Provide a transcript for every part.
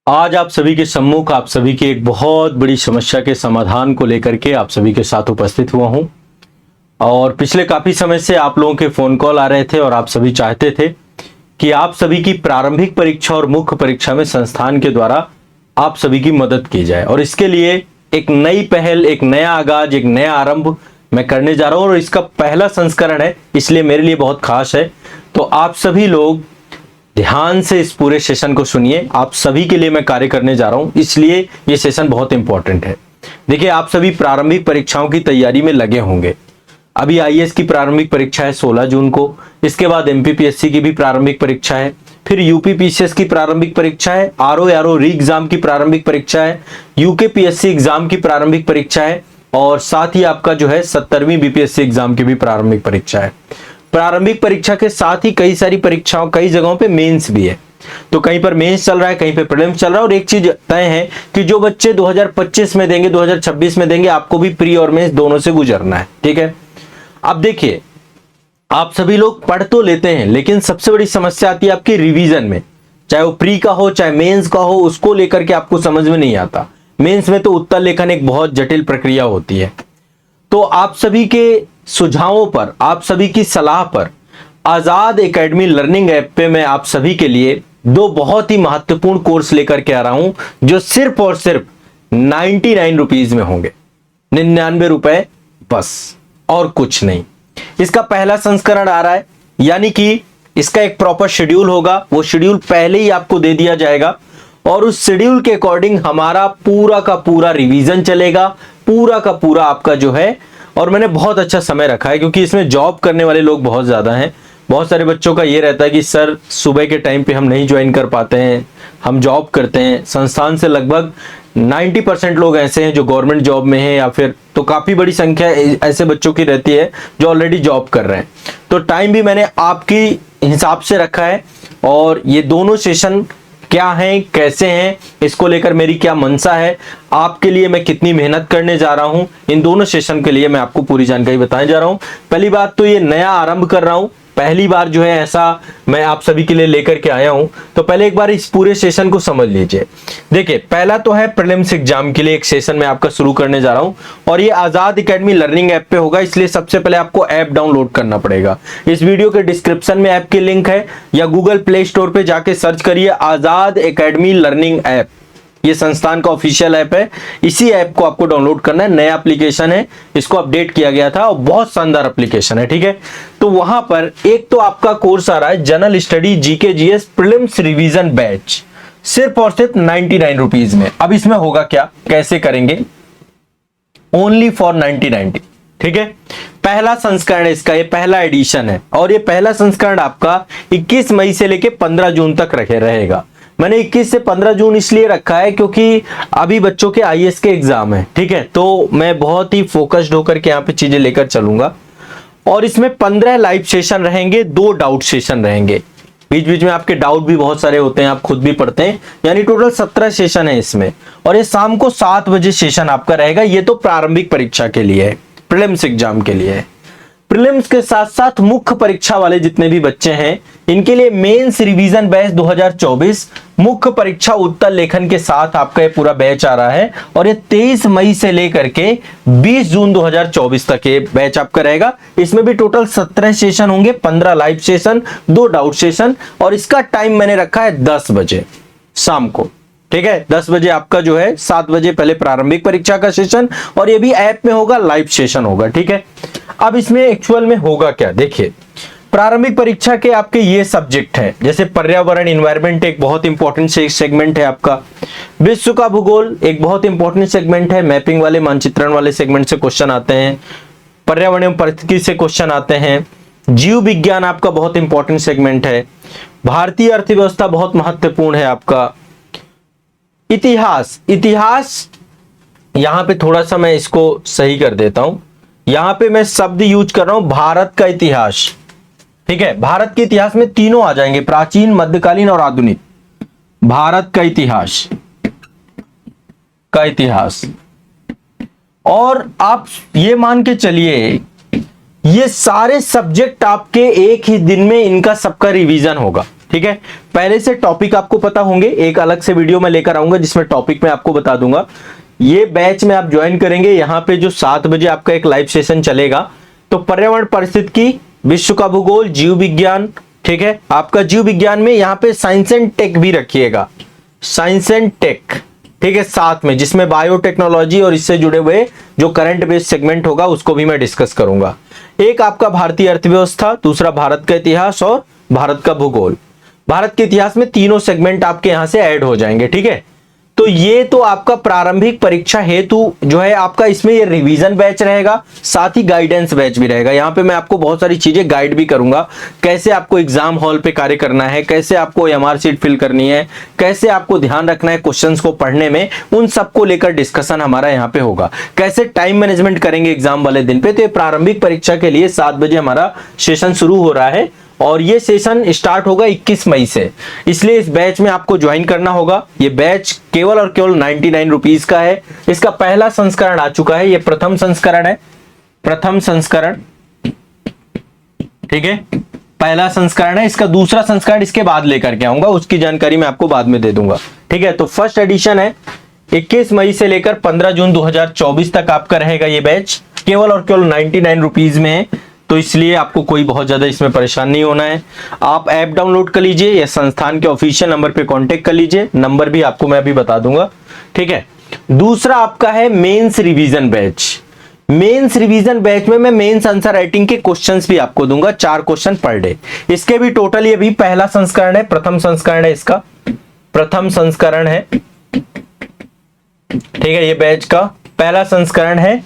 आज आप सभी के सम्मुख आप सभी की एक बहुत बड़ी समस्या के समाधान को लेकर के आप सभी के साथ उपस्थित हुआ हूं। और पिछले काफी समय से आप लोगों के फोन कॉल आ रहे थे और आप सभी चाहते थे कि आप सभी की प्रारंभिक परीक्षा और मुख्य परीक्षा में संस्थान के द्वारा आप सभी की मदद की जाए। और इसके लिए एक नई पहल, एक नया आगाज, एक नया आरंभ मैं करने जा रहा हूं और इसका पहला संस्करण है, इसलिए मेरे लिए बहुत खास है। तो आप सभी लोग ध्यान से इस पूरे सेशन को सुनिए। आप सभी के लिए मैं कार्य करने जा रहा हूं, इसलिए ये सेशन बहुत इंपॉर्टेंट है। देखिए, आप सभी प्रारंभिक परीक्षाओं की तैयारी में लगे होंगे। अभी आईएएस की प्रारंभिक परीक्षा है 16 जून को, इसके बाद एमपीपीएससी की भी प्रारंभिक परीक्षा है, फिर यूपीपीसीएस की प्रारंभिक परीक्षा है, आरओ री एग्जाम की प्रारंभिक परीक्षा है, यूकेपीएससी एग्जाम की प्रारंभिक परीक्षा है और साथ ही आपका जो है 70वीं बीपीएससी एग्जाम की भी प्रारंभिक परीक्षा है। प्रारंभिक परीक्षा के साथ ही कई सारी परीक्षाओं, कई जगहों पे मेंस भी है। तो कहीं पर मेंस चल रहा है, कहीं पे प्रीलिम्स चल रहा है। और एक चीज तय है कि जो बच्चे 2025 में देंगे, 2026 में देंगे, आपको भी प्री और मेंस दोनों से गुजरना है। ठीक है। अब देखिए, आप सभी लोग पढ़ तो लेते हैं, लेकिन सबसे बड़ी समस्या आती है आपकी रिवीजन में। चाहे वो प्री का हो, चाहे मेंस का हो, उसको लेकर के आपको समझ में नहीं आता। मेंस में तो उत्तर लेखन एक बहुत जटिल प्रक्रिया होती है। तो आप सभी के सुझावों पर, आप सभी की सलाह पर आजाद एकेडमी लर्निंग ऐप पे मैं आप सभी के लिए दो बहुत ही महत्वपूर्ण कोर्स लेकर के आ रहा हूं, जो सिर्फ और सिर्फ 99 रुपीज में होंगे। 99 रुपए बस, और कुछ नहीं। इसका पहला संस्करण आ रहा है, यानी कि इसका एक प्रॉपर शेड्यूल होगा। वो शेड्यूल पहले ही आपको दे दिया जाएगा और उस शेड्यूल के अकॉर्डिंग हमारा पूरा का पूरा रिवीजन चलेगा, पूरा का पूरा आपका जो है। और मैंने बहुत अच्छा समय रखा है, क्योंकि इसमें जॉब करने वाले लोग बहुत ज्यादा हैं। बहुत सारे बच्चों का ये रहता है कि सर सुबह के टाइम पे हम नहीं ज्वाइन कर पाते हैं, हम जॉब करते हैं। संस्थान से लगभग 90% लोग ऐसे हैं जो गवर्नमेंट जॉब में हैं, या फिर तो काफी बड़ी संख्या ऐसे बच्चों की रहती है जो ऑलरेडी जॉब कर रहे हैं। तो टाइम भी मैंने आपकी हिसाब से रखा है। और ये दोनों सेशन क्या हैं, कैसे हैं, इसको लेकर मेरी क्या मंशा है, आपके लिए मैं कितनी मेहनत करने जा रहा हूं, इन दोनों सेशन के लिए मैं आपको पूरी जानकारी बताने जा रहा हूं। पहली बात तो ये नया आरंभ कर रहा हूं, पहली बार जो है ऐसा मैं आप सभी के लिए लेकर के आया हूं। तो पहले एक बार इस पूरे सेशन को समझ लीजिए। देखिए, पहला तो है प्रीलिम्स एग्जाम के लिए एक सेशन मैं आपका शुरू करने जा रहा हूं, और ये आजाद एकेडमी लर्निंग ऐप पे होगा। इसलिए सबसे पहले आपको ऐप डाउनलोड करना पड़ेगा। इस वीडियो के डिस्क्रिप्शन में ऐप की लिंक है, या गूगल प्ले स्टोर पे जाके सर्च करिए आजाद एकेडमी लर्निंग ऐप। ये संस्थान का ऑफिशियल ऐप है। इसी ऐप को आपको डाउनलोड करना है। नया एप्लीकेशन है, इसको अपडेट किया गया था और बहुत शानदार एप्लीकेशन है। ठीक है। तो वहां पर एक तो आपका कोर्स आ रहा है general study GK GS prelims revision batch, सिर्फ और सिर्फ 99 रुपीज में। अब इसमें होगा क्या, कैसे करेंगे, ओनली फॉर 99। ठीक है। पहला संस्करण इसका, ये पहला एडिशन है, और ये पहला संस्करण आपका 21 मई से लेके 15 जून तक रहेगा। मैंने 21 से 15 जून इसलिए रखा है क्योंकि अभी बच्चों के आईएएस के एग्जाम है। ठीक है। तो मैं बहुत ही फोकस्ड होकर के यहाँ पे चीजें लेकर चलूंगा। और इसमें 15 लाइव सेशन रहेंगे, 2 डाउट सेशन रहेंगे। बीच बीच में आपके डाउट भी बहुत सारे होते हैं, आप खुद भी पढ़ते हैं। यानी टोटल 17 सेशन है इसमें, और ये शाम को 7 बजे सेशन आपका रहेगा। ये तो प्रारंभिक परीक्षा के लिए है, प्रीलिम्स एग्जाम के लिए है। प्रीलिम्स के साथ साथ मुख्य परीक्षा वाले जितने भी बच्चे हैं, इनके लिए मेंस रिवीजन बैच 2024 मुख्य परीक्षा उत्तर लेखन के साथ आपका ये पूरा बैच आ रहा है। और ये 23 मई से लेकर के 20 जून 2024 तक ये बैच आपका रहेगा। इसमें भी टोटल 17 सेशन होंगे, 15 लाइव सेशन, 2 डाउट सेशन। और इसका टाइम मैंने रखा है 10 बजे शाम को। ठीक है। 10 बजे आपका जो है, 7 बजे पहले प्रारंभिक परीक्षा का सेशन, और ये भी ऐप में होगा, लाइव सेशन होगा। ठीक है। अब इसमें एक्चुअल में होगा क्या, देखिए, प्रारंभिक परीक्षा के आपके ये सब्जेक्ट हैं, जैसे पर्यावरण एनवायरनमेंट एक बहुत इंपॉर्टेंट सेगमेंट है आपका, विश्व का भूगोल एक बहुत इंपॉर्टेंट सेगमेंट है, मैपिंग वाले, मानचित्रण वाले सेगमेंट से क्वेश्चन आते हैं, पर्यावरण एवं परिस्थिति से क्वेश्चन आते हैं, जीव विज्ञान आपका बहुत इंपॉर्टेंट सेगमेंट है, भारतीय अर्थव्यवस्था बहुत महत्वपूर्ण है आपका, इतिहास यहां पे थोड़ा सा मैं इसको सही कर देता हूं। यहां पे मैं शब्द यूज कर रहा हूं भारत का इतिहास। ठीक है। भारत के इतिहास में तीनों आ जाएंगे, प्राचीन, मध्यकालीन और आधुनिक। भारत का इतिहास और आप ये मान के चलिए, ये सारे सब्जेक्ट आपके एक ही दिन में इनका सबका रिवीजन होगा। ठीक है, पहले से टॉपिक आपको पता होंगे, एक अलग से वीडियो में लेकर आऊंगा जिसमें टॉपिक में आपको बता दूंगा। ये बैच में आप ज्वाइन करेंगे, यहाँ पे जो 7 बजे आपका एक लाइव सेशन चलेगा, तो पर्यावरण पारिस्थितिकी, विश्व का भूगोल, जीव विज्ञान, ठीक है, आपका जीव विज्ञान में यहाँ पे साइंस एंड टेक भी रखिएगा, साइंस एंड टेक, ठीक है, साथ में जिसमें बायोटेक्नोलॉजी और इससे जुड़े हुए जो करंट बेस्ड सेगमेंट होगा उसको भी मैं डिस्कस करूंगा। एक आपका भारतीय अर्थव्यवस्था, दूसरा भारत का इतिहास और भारत का भूगोल। भारत के इतिहास में तीनों सेगमेंट आपके यहां से ऐड हो जाएंगे, ठीक है। तो ये तो आपका प्रारंभिक परीक्षा हेतु जो है आपका, इसमें ये रिवीजन बैच रहेगा, साथ ही गाइडेंस बैच भी रहेगा। यहाँ पे मैं आपको बहुत सारी चीजें गाइड भी करूंगा, कैसे आपको एग्जाम हॉल पे कार्य करना है, कैसे आपको एमआर शीट फिल करनी है, कैसे आपको ध्यान रखना है क्वेश्चंस को पढ़ने में, उन सबको लेकर डिस्कशन हमारा यहाँ पे होगा। कैसे टाइम मैनेजमेंट करेंगे एग्जाम वाले दिन पे, तो ये प्रारंभिक परीक्षा के लिए 7 बजे हमारा सेशन शुरू हो रहा है और ये सेशन स्टार्ट होगा 21 मई से, इसलिए इस बैच में आपको ज्वाइन करना होगा। ये बैच केवल और केवल 99 रुपीज का है। इसका पहला संस्करण आ चुका है, ये प्रथम संस्करण है, प्रथम संस्करण, ठीक है, पहला संस्करण है। इसका दूसरा संस्करण इसके बाद लेकर के आऊंगा, उसकी जानकारी मैं आपको बाद में दे दूंगा, ठीक है। तो फर्स्ट एडिशन है 21 मई से लेकर 15 जून 2024 तक आपका रहेगा ये बैच, केवल और केवल 99 रुपीज में है, तो इसलिए आपको कोई बहुत ज्यादा इसमें परेशान नहीं होना है। आप ऐप डाउनलोड कर लीजिए या संस्थान के ऑफिशियल नंबर पे कांटेक्ट कर लीजिए, नंबर भी आपको मैं अभी बता दूंगा, ठीक है। दूसरा आपका है mains revision batch. Mains revision batch में मैं मेंस आंसर राइटिंग के क्वेश्चंस भी आपको दूंगा, 4 क्वेश्चन पर डे। इसके भी टोटल ये भी पहला संस्करण है, प्रथम संस्करण है, इसका प्रथम संस्करण है, ठीक है। ये बैच का पहला संस्करण है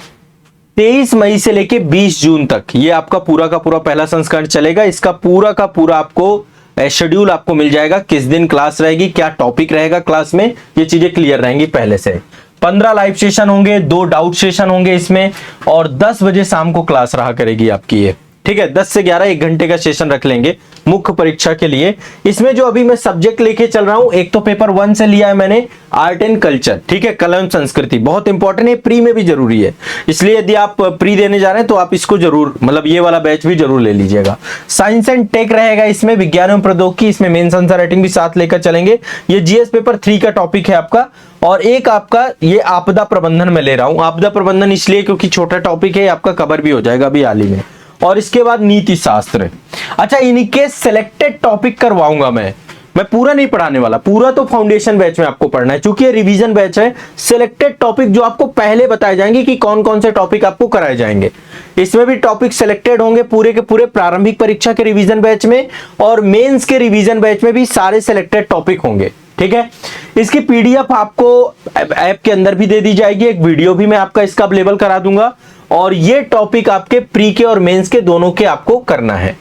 23 मई से लेके 20 जून तक, ये आपका पूरा का पूरा पहला संस्करण चलेगा। इसका पूरा का पूरा आपको शेड्यूल आपको मिल जाएगा, किस दिन क्लास रहेगी, क्या टॉपिक रहेगा क्लास में, ये चीजें क्लियर रहेंगी पहले से। 15 लाइव सेशन होंगे, 2 डाउट सेशन होंगे इसमें, और 10 बजे शाम को क्लास रहा करेगी आपकी ये, ठीक है। 10 से 11 1 घंटे का सेशन रख लेंगे मुख्य परीक्षा के लिए। इसमें जो अभी मैं सब्जेक्ट लेके चल रहा हूं, एक तो पेपर 1 से लिया है मैंने आर्ट एंड कल्चर, ठीक है, कला एवं संस्कृति, बहुत इंपॉर्टेंट है, प्री में भी जरूरी है, इसलिए यदि आप प्री देने जा रहे हैं तो आप इसको जरूर, मतलब ये वाला बैच भी जरूर ले लीजिएगा। साइंस एंड टेक रहेगा इसमें, विज्ञान एवं प्रौद्योगिकी, इसमें मेंस आंसर राइटिंग भी साथ लेकर चलेंगे। ये जीएस पेपर 3 का टॉपिक है आपका। और एक आपका ये आपदा प्रबंधन में ले रहा हूं, आपदा प्रबंधन इसलिए क्योंकि छोटा टॉपिक है, आपका कवर भी हो जाएगा अभी हाल ही में। और इसके बाद नीति शास्त्र। अच्छा, इनके सिलेक्टेड टॉपिक करवाऊंगा मैं पूरा नहीं पढ़ाने वाला, पूरा तो फाउंडेशन बैच में आपको पढ़ना है, क्योंकि ये रिवीजन बैच है। सिलेक्टेड टॉपिक जो आपको पहले बताए जाएंगे कि कौन कौन से टॉपिक आपको कराए जाएंगे, इसमें भी टॉपिक सिलेक्टेड होंगे पूरे के पूरे प्रारंभिक परीक्षा के रिवीजन बैच में, और मेंस के रिवीजन बैच में भी सारे सिलेक्टेड टॉपिक होंगे, ठीक है। इसकी पीडीएफ आपको ऐप के अंदर भी दे दी जाएगी, एक वीडियो भी मैं आपका इसका अवेलेबल करा दूंगा। और ये टॉपिक आपके प्री के और मेंस के दोनों के आपको करना है।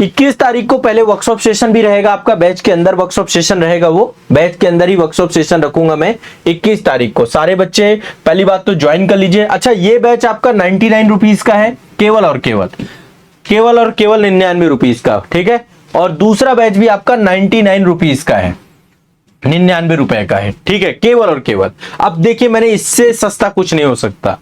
21 तारीख को पहले वर्कशॉप सेशन भी रहेगा आपका, बैच के अंदर वर्कशॉप सेशन रहेगा, वो बैच के अंदर ही वर्कशॉप सेशन रखूंगा मैं 21 तारीख को। सारे बच्चे पहली बात तो ज्वाइन कर लीजिए। अच्छा, ये बैच आपका 99 रुपीज का है, केवल और केवल 99 रुपीज का, ठीक है। और दूसरा बैच भी आपका 99 रुपीज का है, 99 रुपए का है, ठीक है, केवल और केवल। अब देखिए, मैंने इससे सस्ता कुछ नहीं हो सकता,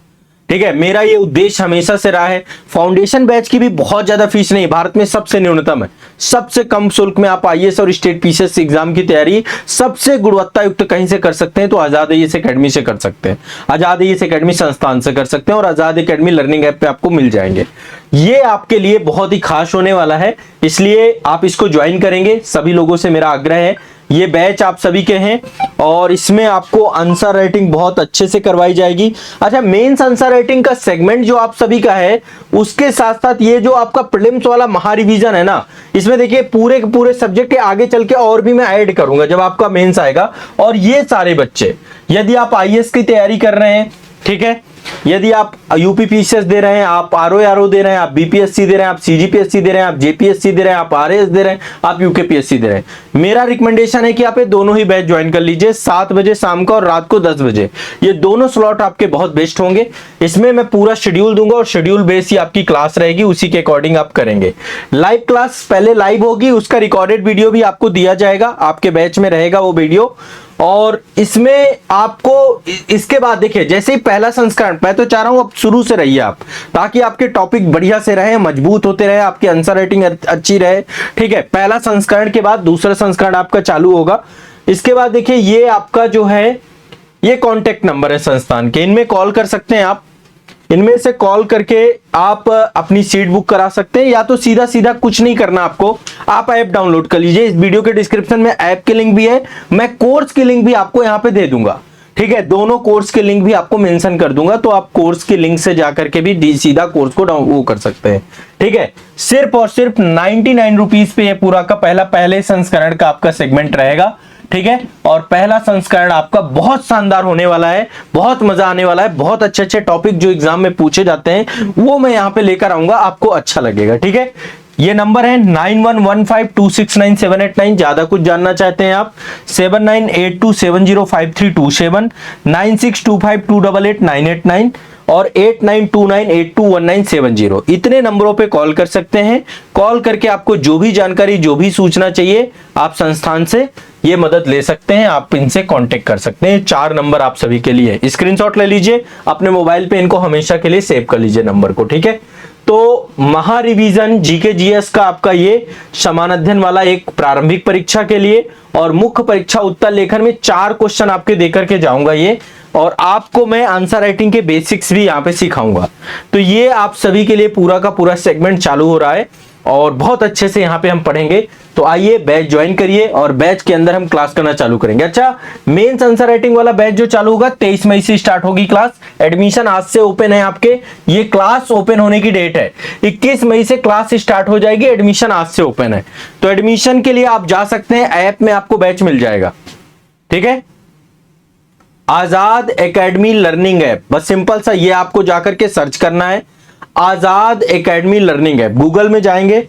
ठीक है। मेरा ये उद्देश्य हमेशा से रहा है। फाउंडेशन बैच की भी बहुत ज्यादा फीस नहीं, भारत में सबसे न्यूनतम है, सबसे कम शुल्क में आप आईएएस और स्टेट पीसीएस एग्जाम की तैयारी सबसे गुणवत्ता युक्त कहीं से कर सकते हैं तो आजाद आईएएस एकेडमी से कर सकते हैं, आजाद आईएएस एकेडमी संस्थान से कर सकते हैं, और आजाद एकेडमी लर्निंग ऐप पे आपको मिल जाएंगे। ये आपके लिए बहुत ही खास होने वाला है, इसलिए आप इसको ज्वाइन करेंगे, सभी लोगों से मेरा आग्रह है। ये बैच आप सभी के हैं, और इसमें आपको आंसर राइटिंग बहुत अच्छे से करवाई जाएगी। अच्छा, मेंस आंसर राइटिंग का सेगमेंट जो आप सभी का है, उसके साथ साथ ये जो आपका प्रीलिम्स वाला महा रिवीजन है ना, इसमें देखिए पूरे के पूरे सब्जेक्ट के आगे चल के और भी मैं ऐड करूंगा जब आपका मेंस आएगा। और ये सारे बच्चे, यदि आप आईएएस की तैयारी कर रहे हैं, ठीक है, यदि आप यूपीपीसीएस दे रहे हैं, आप आरओ दे रहे हैं, आप बीपीएससी दे रहे हैं, आप सीजीपीएससी दे रहे हैं, आप जेपीएससी दे रहे हैं, आप आरएएस दे रहे हैं, आप यूकेपीएससी दे रहे हैं, मेरा रिकमेंडेशन है कि आप ये दोनों ही बैच ज्वाइन कर लीजिए, 7 बजे शाम को और रात को 10 बजे। ये दोनों स्लॉट आपके बहुत बेस्ट होंगे। इसमें मैं पूरा शेड्यूल दूंगा और शेड्यूल बेस ही आपकी क्लास रहेगी, उसी के अकॉर्डिंग आप करेंगे। लाइव क्लास पहले लाइव होगी, उसका रिकॉर्डेड वीडियो भी आपको दिया जाएगा, आपके बैच में रहेगा वो वीडियो। और इसमें आपको इसके बाद देखिए, जैसे ही पहला संस्करण, मैं तो चाह रहा हूं अब शुरू से रहिए आप, ताकि आपके टॉपिक बढ़िया से रहे, मजबूत होते रहे, आपकी आंसर राइटिंग अच्छी रहे। ठीक है, पहला संस्करण के बाद दूसरा संस्करण आपका चालू होगा। इसके बाद देखिए, ये आपका जो है ये कॉन्टेक्ट नंबर है संस्थान के, इनमें कॉल कर सकते हैं आप। इनमें से कॉल करके आप अपनी सीट बुक करा सकते हैं, या तो सीधा सीधा कुछ नहीं करना आपको, आप ऐप डाउनलोड कर लीजिए। इस वीडियो के डिस्क्रिप्शन में ऐप की लिंक भी है, मैं कोर्स की लिंक भी आपको यहां पे दे दूंगा। ठीक है, दोनों कोर्स के लिंक भी आपको मेंशन कर दूंगा, तो आप कोर्स के लिंक से जाकर के भी सीधा कोर्स को वो कर सकते हैं। ठीक है, सिर्फ और सिर्फ 99 रुपीज पे ये पूरा का पहले संस्करण का आपका सेगमेंट रहेगा। ठीक है, और पहला संस्करण आपका बहुत शानदार होने वाला है, बहुत मजा आने वाला है, बहुत अच्छे अच्छे टॉपिक जो एग्जाम में पूछे जाते हैं वो मैं यहां पे लेकर आऊंगा, आपको अच्छा लगेगा। ठीक है, ये नंबर है 9115269789। ज्यादा कुछ जानना चाहते हैं आप 7982705327, 9625288989 और 8929821970। इतने नंबरों पे कॉल कर सकते हैं। कॉल करके आपको जो भी जानकारी, जो भी सूचना चाहिए, आप संस्थान से ये मदद ले सकते हैं, आप इनसे कांटेक्ट कर सकते हैं। 4 नंबर आप सभी के लिए, स्क्रीनशॉट ले लीजिए अपने मोबाइल पे, इनको हमेशा के लिए सेव कर लीजिए नंबर को। ठीक है, तो महा रिवीजन जीके जीएस का आपका ये समान अध्ययन वाला एक प्रारंभिक परीक्षा के लिए और मुख्य परीक्षा उत्तर लेखन में 4 क्वेश्चन आपके देकर के जाऊंगा ये, और आपको मैं आंसर राइटिंग के बेसिक्स भी यहाँ पे सिखाऊंगा। तो ये आप सभी के लिए पूरा का पूरा सेगमेंट चालू हो रहा है और बहुत अच्छे से यहाँ पे हम पढ़ेंगे। तो आइए बैच ज्वाइन करिए और बैच के अंदर हम क्लास करना चालू करेंगे। अच्छा, मेंस आंसर राइटिंग वाला बैच जो चालू होगा 23 मई से स्टार्ट होगी क्लास। एडमिशन आज से ओपन है आपके, ये क्लास ओपन होने की डेट है 21 मई से क्लास स्टार्ट हो जाएगी, एडमिशन आज से ओपन है। तो एडमिशन के लिए आप जा सकते हैं, ऐप में आपको बैच मिल जाएगा। ठीक है, आजाद एकेडमी लर्निंग ऐप, बस सिंपल सा ये आपको जाकर के सर्च करना है, आजाद एकेडमी लर्निंग ऐप। गूगल में जाएंगे,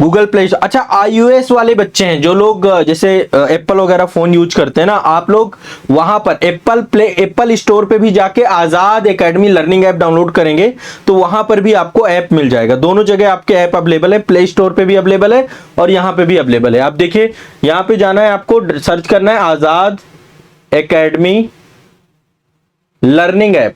गूगल प्ले। अच्छा, iOS वाले बच्चे हैं जो लोग जैसे एप्पल वगैरह फोन यूज करते हैं ना, आप लोग वहां पर एप्पल स्टोर पे भी जाके आजाद एकेडमी लर्निंग ऐप डाउनलोड करेंगे तो वहां पर भी आपको ऐप मिल जाएगा। दोनों जगह आपके ऐप अवेलेबल है, प्ले स्टोर पे भी अवेलेबल है और यहां पे भी अवेलेबल है। आप देखिए, यहां पे जाना है, आपको सर्च करना है आजाद एकेडमी लर्निंग ऐप,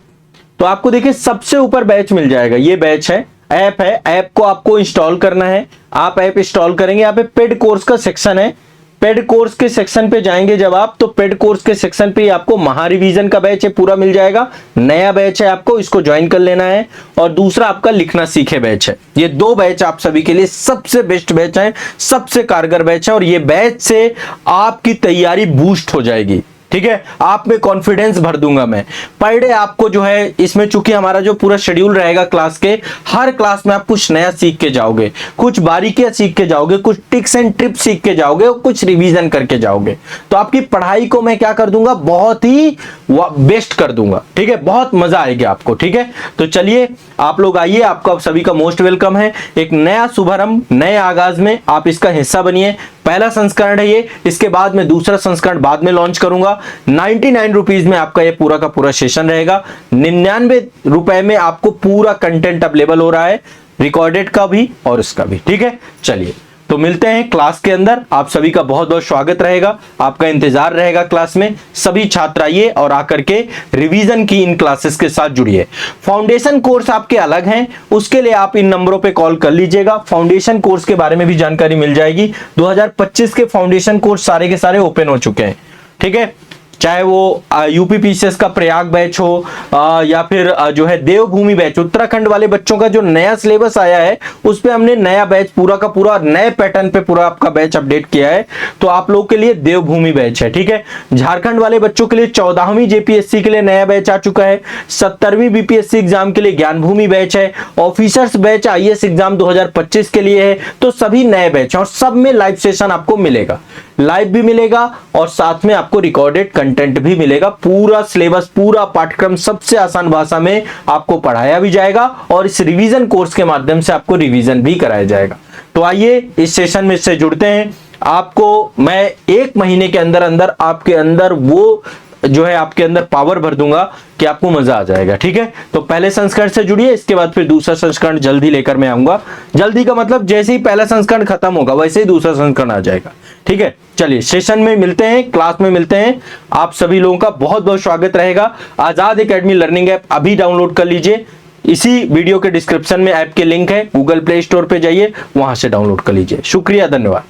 तो आपको देखिए सबसे ऊपर बैच मिल जाएगा। ये बैच है, ऐप है, ऐप को आपको इंस्टॉल करना है। आप ऐप इंस्टॉल करेंगे, यहाँ पे पेड कोर्स का सेक्शन है, पेड कोर्स के सेक्शन पे जाएंगे जब आप, तो पेड कोर्स के सेक्शन पे आपको महा रिवीजन का बैच है पूरा मिल जाएगा। नया बैच है, आपको इसको ज्वाइन कर लेना है। और दूसरा आपका लिखना सीखे बैच है। ये 2 बैच आप सभी के लिए सबसे बेस्ट बैच है, सबसे कारगर बैच है, और ये बैच से आपकी तैयारी बूस्ट हो जाएगी। ठीक है, आप में कॉन्फिडेंस भर दूंगा मैं। पर डे आपको जो है इसमें, चूंकि हमारा जो पूरा शेड्यूल रहेगा क्लास के, हर क्लास में आप कुछ नया सीख के जाओगे, कुछ बारीकियां सीख के जाओगे, कुछ टिप्स एंड ट्रिप्स सीख के जाओगे और कुछ रिवीजन करके जाओगे। तो आपकी पढ़ाई को मैं क्या कर दूंगा, बहुत ही बेस्ट कर दूंगा। ठीक है, बहुत मजा आएगी आपको। ठीक है, तो चलिए आप लोग आइए, आपका सभी का मोस्ट वेलकम है। एक नया शुभारंभ, नए आगाज में आप इसका हिस्सा बनिए। पहला संस्करण है ये, इसके बाद में दूसरा संस्करण बाद में लॉन्च करूंगा। 99 रुपीज में आपका ये पूरा का पूरा सेशन रहेगा। 99 रुपए में आपको पूरा कंटेंट अवेलेबल हो रहा है, रिकॉर्डेड का भी और इसका भी। ठीक है, चलिए तो मिलते हैं क्लास के अंदर। आप सभी का बहुत बहुत स्वागत रहेगा, आपका इंतजार रहेगा क्लास में। सभी छात्र आइए और आकर के रिवीजन की इन क्लासेस के साथ जुड़िए। फाउंडेशन कोर्स आपके अलग हैं, उसके लिए आप इन नंबरों पे कॉल कर लीजिएगा। फाउंडेशन कोर्स के बारे में भी जानकारी मिल जाएगी। 2025 के फाउंडेशन कोर्स सारे के सारे ओपन हो चुके हैं। ठीक है, चाहे वो यूपीपीसीएस का प्रयाग बैच हो या फिर जो है देवभूमि बैच, उत्तराखंड वाले बच्चों का जो नया सिलेबस आया है उस पे हमने नया बैच पूरा का पूरा नए पैटर्न पे पूरा आपका बैच अपडेट किया है। तो आप लोग के लिए देवभूमि बैच है। ठीक है, झारखंड वाले बच्चों के लिए 14वीं जेपीएससी के लिए नया बैच आ चुका है। 17वीं बीपीएससी एग्जाम के लिए ज्ञानभूमि बैच है। ऑफिसर्स बैच आईएएस एग्जाम 2025 के लिए है। तो सभी नए बैच और सब में लाइव सेशन आपको मिलेगा, लाइव भी मिलेगा और साथ में आपको रिकॉर्डेड कंटेंट भी मिलेगा। पूरा सिलेबस, पूरा पाठ्यक्रम सबसे आसान भाषा में आपको पढ़ाया भी जाएगा और इस रिवीजन कोर्स के माध्यम से आपको रिवीजन भी कराया जाएगा। तो आइए इस सेशन में से जुड़ते हैं। आपको मैं 1 महीने के अंदर अंदर आपके अंदर वो जो है आपके अंदर पावर भर दूंगा कि आपको मजा आ जाएगा। ठीक है, तो पहले संस्करण से जुड़िए, इसके बाद फिर दूसरा संस्करण जल्दी लेकर मैं आऊंगा। जल्दी का मतलब जैसे ही पहला संस्करण खत्म होगा वैसे ही दूसरा संस्करण आ जाएगा। ठीक है, चलिए सेशन में मिलते हैं, क्लास में मिलते हैं। आप सभी लोगों का बहुत बहुत स्वागत रहेगा। आजाद एकेडमी लर्निंग ऐप अभी डाउनलोड कर लीजिए। इसी वीडियो के डिस्क्रिप्शन में ऐप के लिंक है, गूगल प्ले स्टोर पे जाइए, वहां से डाउनलोड कर लीजिए। शुक्रिया, धन्यवाद।